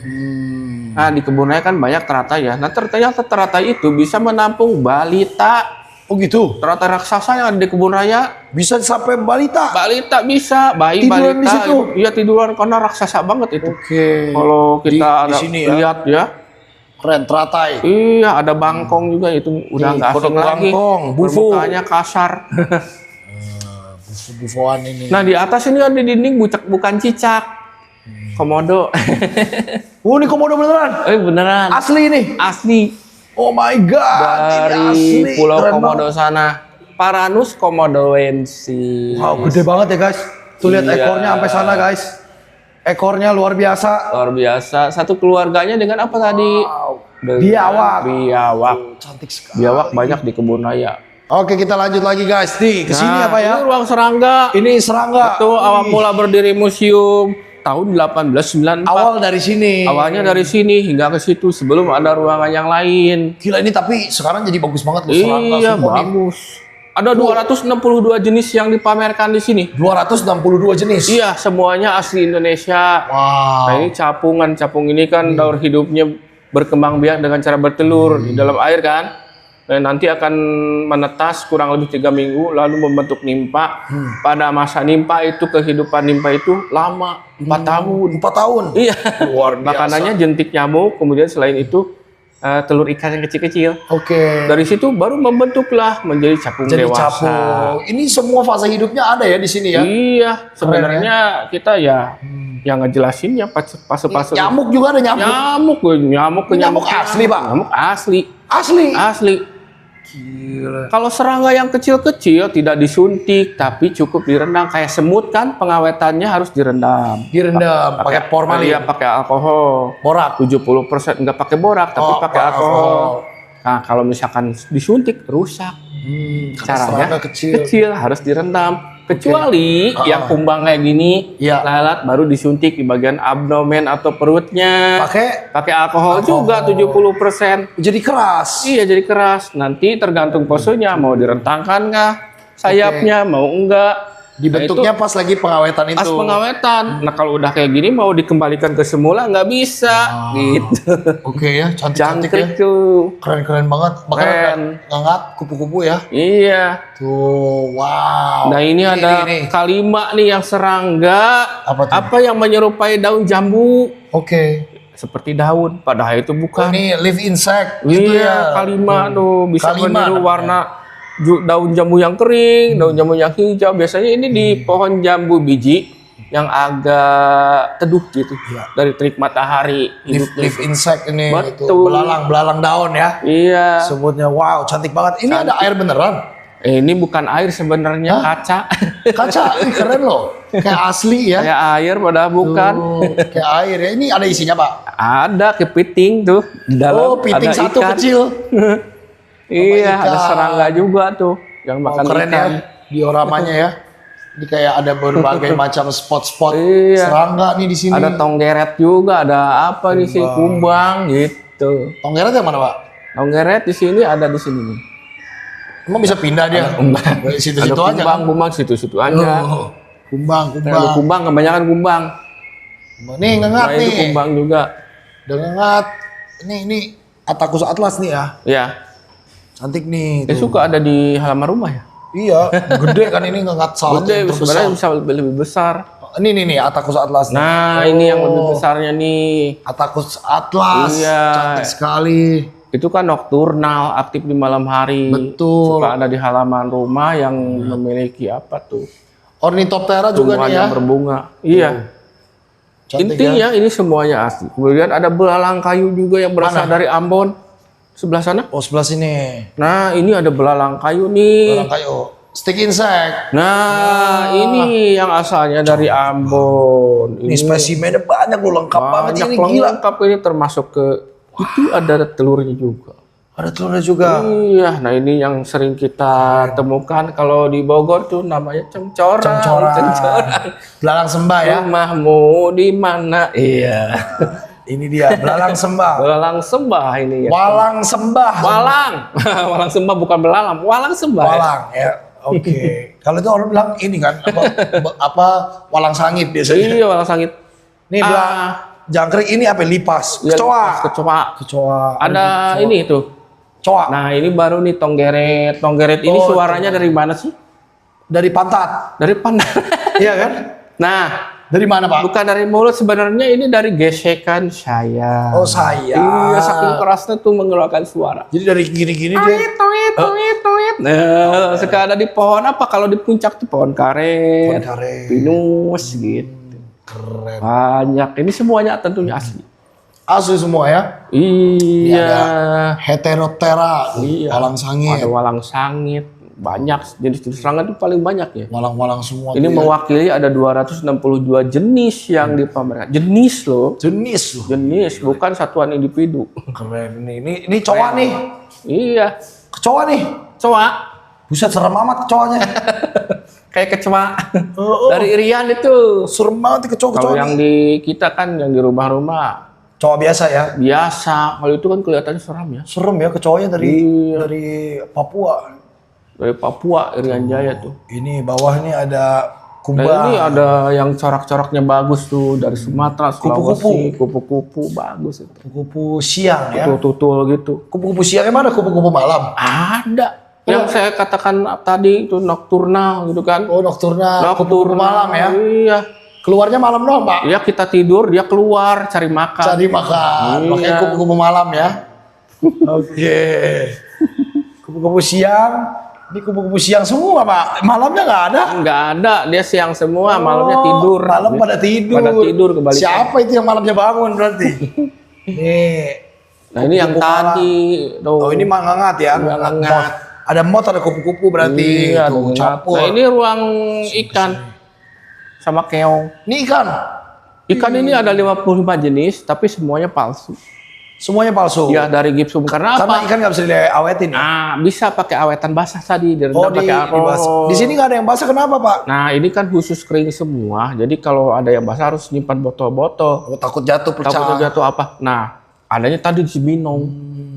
Nah di kebun raya kan banyak teratai ya. Nah ternyata teratai itu bisa menampung balita. Oh gitu. Teratai raksasa yang ada di kebun raya. Bisa sampai balita. Balita bisa, bayi Tiduran balita. di situ? Iya tiduran karena raksasa banget itu. Oke. Kalau kita Di ada sini ya. lihat ya. Keren teratai. Iya ada bangkong juga itu udah Nih, nggak asing kodok lagi. bangkong, bufo. Permukaannya kasar. Bufoan ini. Nah di atas ini ada dinding bukan cicak. Komodo. Oh ini komodo beneran. Beneran. Asli ini. Asli. Oh my god. Ini Dari asli. Pulau Keren Komodo banget. sana. Paranus komodoensis. Wow gede banget ya guys. Tuh lihat Iya. ekornya sampai sana guys. Ekornya luar biasa. Luar biasa. Satu keluarganya dengan apa tadi? Dengan Biawak. Biawak. Cantik sekali. Biawak banyak di kebun raya. Oke kita lanjut lagi guys. Nih kesini apa ya? Ini ruang serangga. Ini serangga. Itu awal mula berdiri museum tahun 1894. Awal dari sini. Awalnya dari sini hingga ke situ sebelum ada ruangan yang lain. Gila ini tapi sekarang jadi bagus banget loh serangga Iya semua nih. bagus. Ada 262 jenis yang dipamerkan di sini. 262 jenis. Iya, semuanya asli Indonesia. Nah, Wow. ini capungan. Capung ini kan daur hidupnya berkembang biak dengan cara bertelur di dalam air kan. Dan nanti akan menetas kurang lebih 3 minggu lalu membentuk nimpa. Pada masa nimpa itu kehidupan nimpa itu lama 4 tahun. 4 tahun. Iya. Luar biasa. Makanannya jentik nyamuk, kemudian selain itu telur ikan yang kecil-kecil. Oke. Dari situ baru membentuklah menjadi capung Jadi dewasa. capung. Ini semua fase hidupnya ada ya di sini ya. Iya, sebenarnya kita ya yang ngejelasin ya fase-fase. Nyamuk juga ada nyamuk. Nyamuk Nyamuk asli, Pak? Nyamuk asli. Asli. Gila. Kalau serangga yang kecil-kecil tidak disuntik, tapi cukup direndam kayak semut kan, pengawetannya harus direndam. Direndam pakai formalin. Iya, pakai alkohol. Borak. 70% nggak pakai borak, tapi Oh, pakai pakai alkohol. alkohol. Nah, kalau misalkan disuntik rusak. Serangga Caranya kecil. harus direndam. Kecuali yang kumbang kayak gini, Iya. lalat baru disuntik di bagian abdomen atau perutnya. Pakai Alkohol juga 70%. jadi keras. Iya jadi keras. Nanti tergantung posenya mau direntangkan nggak sayapnya mau enggak. Dibentuknya pas lagi pengawetan itu. Pas pengawetan. Nah kalau udah kayak gini mau dikembalikan ke semula nggak bisa. Gitu. Oke ya, cantik-cantik ya. Jangkrik tuh. Keren-keren banget. Makanya Keren. ngangat kupu-kupu ya. Iya. Tuh, wow. Nah ini ada nih. kalimat nih yang serangga. Apa tuh? Apa yang menyerupai daun jambu. Oke. Seperti daun. Padahal itu bukan. Ini live insect Iya, gitu ya. kalimat tuh bisa Kalimat meniru namanya. warna daun jambu yang kering, daun jambu yang hijau. Biasanya ini di pohon jambu biji yang agak teduh gitu dari terik matahari. Live insect ini itu Betul. belalang daun ya. Iya. Sebutnya wow, cantik banget. Ini ada air beneran. Ini bukan air sebenarnya, kaca. Kaca, ih, keren loh. Kayak asli ya. Kayak air padahal bukan. Tuh, kayak air ya. Ini ada isinya, Pak. Ada kepiting tuh di dalam. Oh, piting ada satu ikan. kecil. Iya, ikan. ada serangga juga tuh yang Oh, makan keren ikan. ya dioramanya ya. Ini kayak ada berbagai macam spot-spot Iya. serangga nih di sini. Ada tonggeret juga, ada apa di sini kumbang gitu. Tonggeret yang mana, Pak? Tonggeret di sini ada di sini nih. Emang bisa pindah dia? Dari situ-situ Ada aja kumbang, kan? kumbang situ-situ aja. Oh, kumbang. Ada kumbang, kebanyakan kumbang. Nih ngengat Nah, itu nih. kumbang juga. Udah ngengat. Ini Atakus Atlas nih ya. Ya, Cantik nih. dia Tuh. suka ada di halaman rumah ya. Iya, gede kan ini ngengat salah satu Gede, yang terbesar. sebenarnya bisa lebih besar. Ini nih Atakus Atlas. Nah, ini yang lebih besarnya nih. Atakus Atlas. Iya. Cantik sekali. Itu kan nokturnal, aktif di malam hari. Betul. Suka ada di halaman rumah yang memiliki apa tuh? Ornithoptera juga Tumbuhan nih ya. yang berbunga. Iya. Cantik Intinya ya. ini semuanya asli. Kemudian ada belalang kayu juga yang berasal dari Ambon. Sebelah sana. Oh, sebelah sini. Nah, ini ada belalang kayu nih. Barang kayu. Stick insect. Nah, ini yang asalnya dari Ambon. Ini spesimennya banyak loh, lengkap banget ini, gila. lengkap ini termasuk ke Itu ada telurnya juga. Ada telurnya juga. Iya, nah ini yang sering kita temukan kalau di Bogor tuh namanya cengcoran. Cengcoran. Belalang sembah ya. Rumahmu di mana? Iya. Ini dia belalang sembah. Belalang sembah ini ya. Walang sembah. Walang. Walang sembah bukan belalang, walang sembah. Walang ya. Oke. Kalau itu orang bilang ini kan apa walang sangit biasanya. Iya, walang sangit. Nih belang jangkrik ini apa? Lipas. Iya, Kecoa. Kecoa. Kecoa. Ada ini tuh. Kecoa. Nah, ini baru nih tonggeret. Tonggeret ini suaranya dari mana sih? Dari pantat. Dari pantat. Iya kan? Nah, dari mana, Pak? bukan dari mulut, sebenarnya ini dari gesekan saya. Oh, saya. Iya, saking kerasnya tuh mengeluarkan suara. Jadi dari gini-gini dia. Toit. Nah, suka ada di pohon apa? Kalau di puncak tuh pohon karet, Pohon karet. pinus gitu. Keren. Banyak. Ini semuanya tentunya asli. Asli semua ya. Iya. Heterotera. Iya. Walang sangit. Ada walang sangit. Banyak jenis-jenis serangga itu paling banyak ya. Walang-walang semua. Ini tuh ya. mewakili ada 262 jenis yang dipamerkan. Jenis loh. Jenis loh. Jenis, bukan satuan individu. Keren nih. Ini cowok nih. Iya. Kecoa nih. Kecoa. Buset serem amat kecoanya. Kayak kecoa. Oh. Dari Irian itu. Serem banget nih kecoa-kecoa. Kalau yang di kita kan yang di rumah-rumah Kecoa biasa ya. biasa. Kalau itu kan kelihatannya seram ya. Serem ya kecoanya dari Iya. dari Papua. Dari Papua, Irian Jaya tuh. Ini bawah ini ada Nah kumbang. ini ada yang corak-coraknya bagus tuh dari Sumatera, Sulawesi, kupu-kupu bagus itu. Kupu-kupu siang ya. Tutul gitu. Kupu-kupu siangnya mana? Kupu-kupu malam. Ada. Yang saya katakan tadi itu nokturnal gitu kan. Oh, nocturnal. Kupu-kupu malam ya. Iya. Keluarnya malam doang, Pak. Iya kita tidur, dia keluar cari makan. Cari makan. Iya. Makanya kupu-kupu malam ya. Oke. Kupu-kupu siang. Ini kupu-kupu siang semua, Pak. Malamnya nggak ada. Nggak ada, dia siang semua, malamnya tidur. Malam pada tidur. Pada tidur kebalikan. Siapa itu yang malamnya bangun berarti? Nih. Nah ini yang Kupu-kupu tadi. Tuh. Oh, ini mangangat ya. Mangangat. Mot. Ada mot, ada kupu-kupu berarti. Iya, Tuh, campur. Nah ini ruang ikan sama keong. Ini ikan. Ikan ini ada 55 jenis, tapi semuanya palsu. Semuanya palsu. Ya dari gipsum. Karena Karena apa? ikan nggak bisa diawetin. Ya? Nah, bisa pakai awetan basah tadi, direndam Oh, pakai di sini nggak ada yang basah, kenapa, Pak? Nah, ini kan khusus kering semua. Jadi kalau ada yang basah harus nyimpan botol-botol. Oh, takut jatuh pecah. Takutnya jatuh apa? Nah, adanya tadi di Cibinong.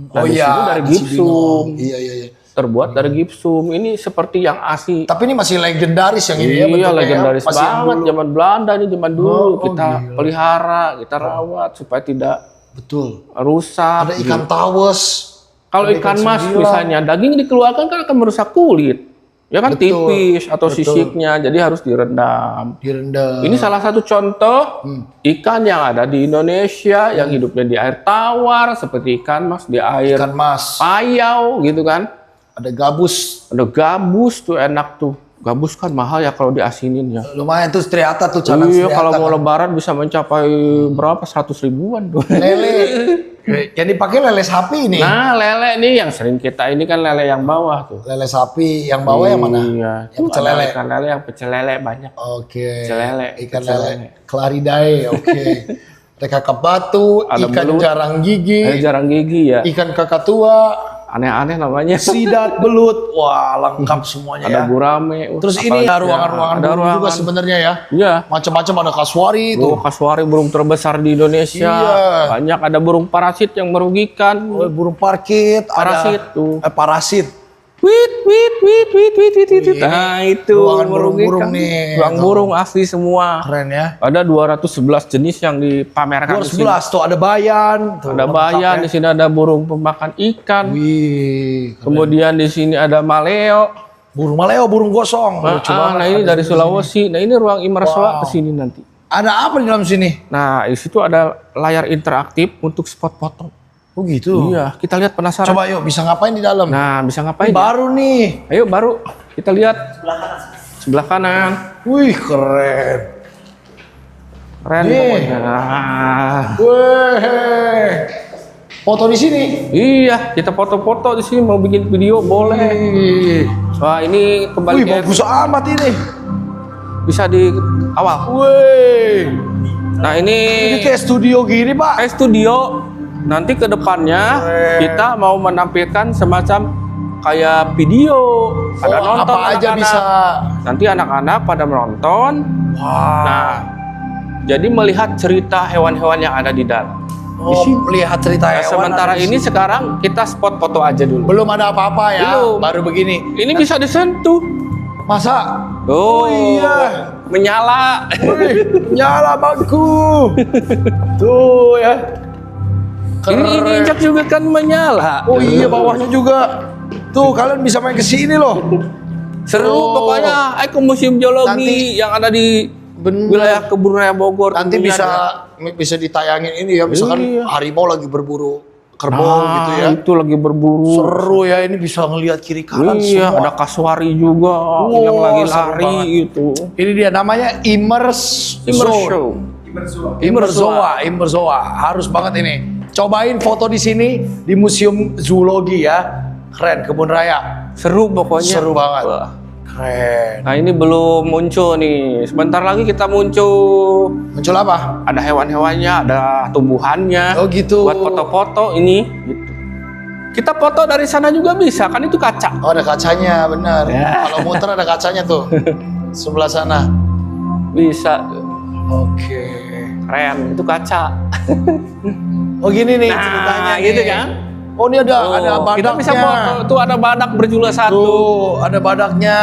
Nah, Oh di iya, sini dari di gipsum. Cibinong. Iya. Terbuat dari gipsum. Ini seperti yang asli. Tapi ini masih legendaris yang ini ya Iya, bentuknya ya. legendaris Masih yang banget. dulu. Zaman Belanda ini zaman dulu. Oh, Kita gila. pelihara, kita rawat supaya tidak Betul. rusak. Ada ikan tawes. Kalau ada ikan ikan mas sembilan. misalnya, daging dikeluarkan kan akan merusak kulit. Ya kan Betul, tipis atau betul. sisiknya, jadi harus direndam. Direndam. Ini salah satu contoh ikan yang ada di Indonesia yang hidupnya di air tawar seperti ikan mas di air ikan mas. payau gitu kan. Ada gabus. Ada gabus tuh enak tuh. Gabus kan mahal ya kalau diasinin ya. Lumayan tuh striata tuh canang Iya striata. kalau mau kan. lebaran bisa mencapai berapa 100 ribuan tuh. Lele. Yang dipakai lele sapi ini. Nah lele nih yang sering kita ini kan lele yang bawah tuh. Lele sapi yang bawah yang mana? Iya. Yang pecel Ada lele. Ikan lele yang pecel lele banyak. Oke. Pecel lele, Ikan pecel lele. lele. Claridae. Oke. Ada kakap batu, Ada ikan belut. jarang gigi, Ada jarang gigi ya. ikan kakatua, Aneh-aneh namanya. sidat belut. Wah, lengkap semuanya Ada ya. gurame. Terus ini ada ruangan-ruangan ada burung juga ruangan. sebenarnya ya. Iya. Macam-macam ada kasuari itu. Oh, kasuari burung terbesar di Indonesia. Iya. Banyak ada burung parasit yang merugikan. Oh, burung parkit, Parasit ada tuh. parasit. Wit. Ini Nah, itu ruangan burung-burung merugikan. nih. Ruang burung asli semua. Keren ya. Ada 211 jenis yang dipamerkan di sini. 211 tuh ada bayan, tuh, Ada lengkap bayan, ya. di sini ada burung pemakan ikan. Wih, Kemudian di sini ada maleo. burung maleo, burung gosong. Lucu banget Nah, ini ada dari di sini. Sulawesi. Nah, ini ruang Imerswa Wow. ke sini nanti. Ada apa di dalam sini? Nah, di situ ada layar interaktif untuk spot foto. Oh gitu. Iya, kita lihat penasaran. Coba yuk, bisa ngapain di dalam? Nah, bisa Ini ngapain? baru nih. Ayo baru kita lihat sebelah kanan. Wih, keren. Keren Nih. pokoknya. Nah, Wih. Foto di sini. iya, kita foto-foto di sini mau bikin video boleh. Wih, Wah, ini Wih kembali ke bagus amat ini. bisa di awal. Wih. Nah, Ini ini kayak studio gini, Pak. studio. Nanti ke depannya kita mau menampilkan semacam kayak video. Ada nonton apa aja anak-anak. bisa. Nanti anak-anak pada menonton. Wah. Nah, jadi melihat cerita hewan-hewan yang ada di dalam. Oh, melihat cerita Nah, hewan. sementara ada di ini sini. sekarang kita spot foto aja dulu. Belum ada apa-apa ya. Belum. Baru begini. Ini bisa disentuh. Masa? Oh, iya. Menyala. Wih, nyala bangku. Tuh ya. Ini injak juga kan menyala. Oh iya, bawahnya juga. Tuh, kalian bisa main ke sini loh. Seru Oh. pokoknya. Ayo ke Museum Geologi Nanti- yang ada di Bener. wilayah Kebun Raya Bogor. Nanti tentunya bisa ditayangin ini ya, misalkan Iya. harimau lagi berburu kerbau ada. gitu ya. Itu lagi berburu. Seru ya, ini bisa ngelihat kiri kanan Iya, semua. ada kasuari juga yang lagi seru lari banget. itu. Ini dia namanya Immerse Immersion. Immerzoa. Harus banget ini. Cobain foto di sini di Museum Zoologi ya. Keren, Kebun Raya. Seru pokoknya. Seru banget. Wah. Keren. Nah ini belum muncul nih. Sebentar lagi kita muncul. Muncul apa? Ada hewan-hewannya, ada tumbuhannya. Oh gitu. Buat foto-foto ini. Gitu. Kita foto dari sana juga bisa, kan itu kaca. Oh, ada kacanya, benar. Ya. Kalau muter ada kacanya tuh. Sebelah sana. Bisa. Oke. Keren, itu kaca. Oh gini nih Nah, ceritanya gitu nih. kan? Oh ini ada badaknya. Kita bisa foto. Tuh ada badak berjula satu. Tuh, ada badaknya.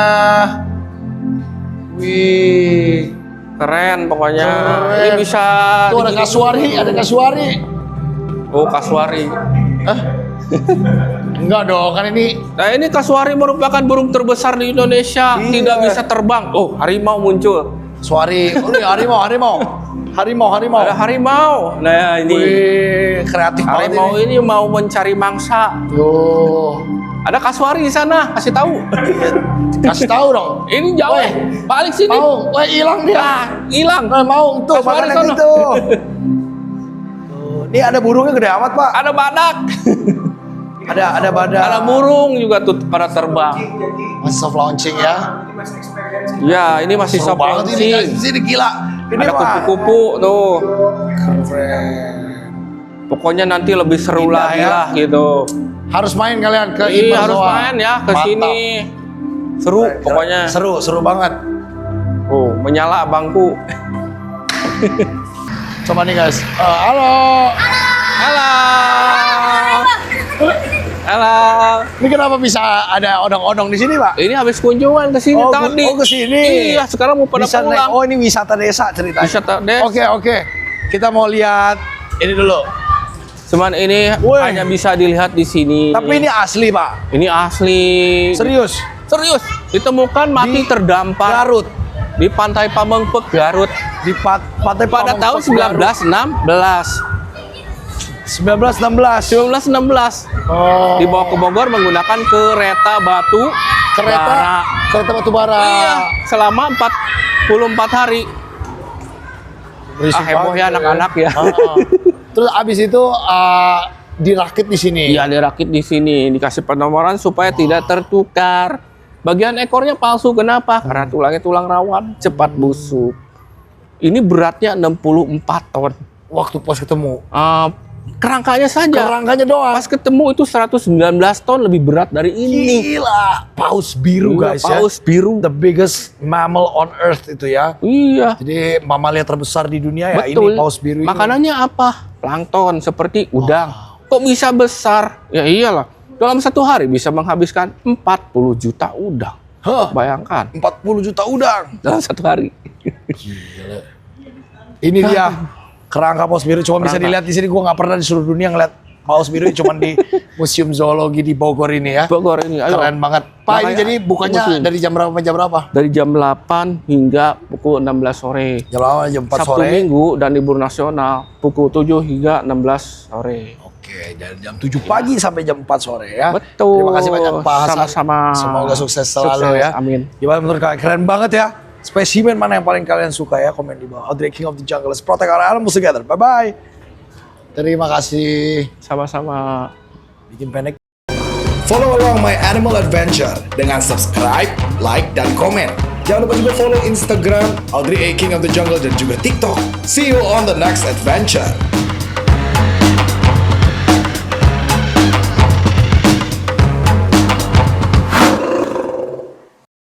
Wih. Keren pokoknya. Keren. Ini bisa. Tuh ada kasuari, ada kasuari. Oh kasuari. Hah? Enggak dong, kan ini Nah ini kasuari merupakan burung terbesar di Indonesia. Iya. Tidak bisa terbang. Oh harimau muncul. kasuari. Oh ini harimau. Ada harimau. Nah ini. Wih, kreatif banget Harimau ini. ini mau mencari mangsa. Tuh. Ada kasuari di sana. Kasih tahu. Kasih tahu dong. Ini jauh. Weh, Balik sini. Mau, wah hilang dia. Ah, hilang. Mau tuh Kasuari makan yang sono. itu. Tuh, ini ada burungnya gede amat, Pak. Ada badak. Ada badak. Ada burung juga tuh pada terbang. Masih soft launching ya. Ya, ini masih Seru soft banget ini, guys. launching. Ini gila. Ini Ada mah kupu-kupu tuh. keren. Pokoknya nanti lebih seru Indah lagi ya. lah gitu. Harus main kalian ke Iya, Immerzoa. harus main ya ke Mantap. sini. Seru pokoknya. Seru banget. Oh, menyala bangku. Coba nih guys. Halo. Halo. Halo. Ini kenapa bisa ada odong-odong di sini, Pak? Ini habis kunjungan ke sini tadi. Oh, ke sini. Iya, sekarang mau pada Bisa naik. pulang. Oh, ini wisata desa ceritanya. Wisata desa. Oke. Kita mau lihat ini dulu. Cuman ini Woi. hanya bisa dilihat di sini. Tapi ini asli, Pak. Ini asli. Serius. Serius. Ditemukan mati Di terdampar Garut. di Pantai Pamengpek Garut Di Pantai pada tahun Pamengpek, 1916. 1916. 1916 Oh. dibawa ke Bogor menggunakan kereta batu bara. Kereta batu bara. Iya, selama 44 hari. Berisik Heboh banget ya anak-anak ya. Terus abis itu dirakit di sini. Iya, dirakit di sini, dikasih penomoran supaya tidak tertukar. Bagian ekornya palsu, kenapa? Karena tulangnya tulang rawan, cepat busuk. Ini beratnya 64 ton. Waktu pas ketemu. Kerangkanya saja. Kerangkanya doang. Pas ketemu itu 119 ton, lebih berat dari ini. Gila. Paus biru Iya, guys ya. paus biru. The biggest mammal on earth itu ya. Iya. Jadi mamalia terbesar di dunia ya Betul. ini paus biru ini. Makanannya apa? Plankton seperti udang. Kok bisa besar? Ya iyalah. Dalam satu hari bisa menghabiskan 40 juta udang. Hah, Bayangkan 40 juta udang. dalam satu hari. Ini dia kerangka paus biru, cuma bisa dilihat di sini. Gua nggak pernah di seluruh dunia ngeliat paus biru, cuma di Museum Zoologi di Bogor ini ya. Bogor ini, ayo. Keren banget. Pak, ini Makanya jadi bukannya museum. dari jam berapa sampai jam berapa? Dari jam 8 hingga pukul 16 sore. Jam 8 jam 4 Sabtu sore. Minggu dan libur nasional pukul 7 hingga 16 sore. Oke, dari jam 7 pagi sampai jam 4 sore ya. Betul. Terima kasih banyak Pak Hasan. Sama-sama. Semoga sukses selalu Sukses, ya. amin. Gimana menurut kalian? Keren banget ya. Spesimen mana yang paling kalian suka ya? Komen di bawah. Audrey King of the Jungle. Let's protect our animals together. Bye-bye. Terima kasih. Sama-sama. Bikin pendek. Follow along my animal adventure dengan subscribe, like, dan komen. Jangan lupa juga follow Instagram Audrey A King of the Jungle dan juga TikTok. See you on the next adventure.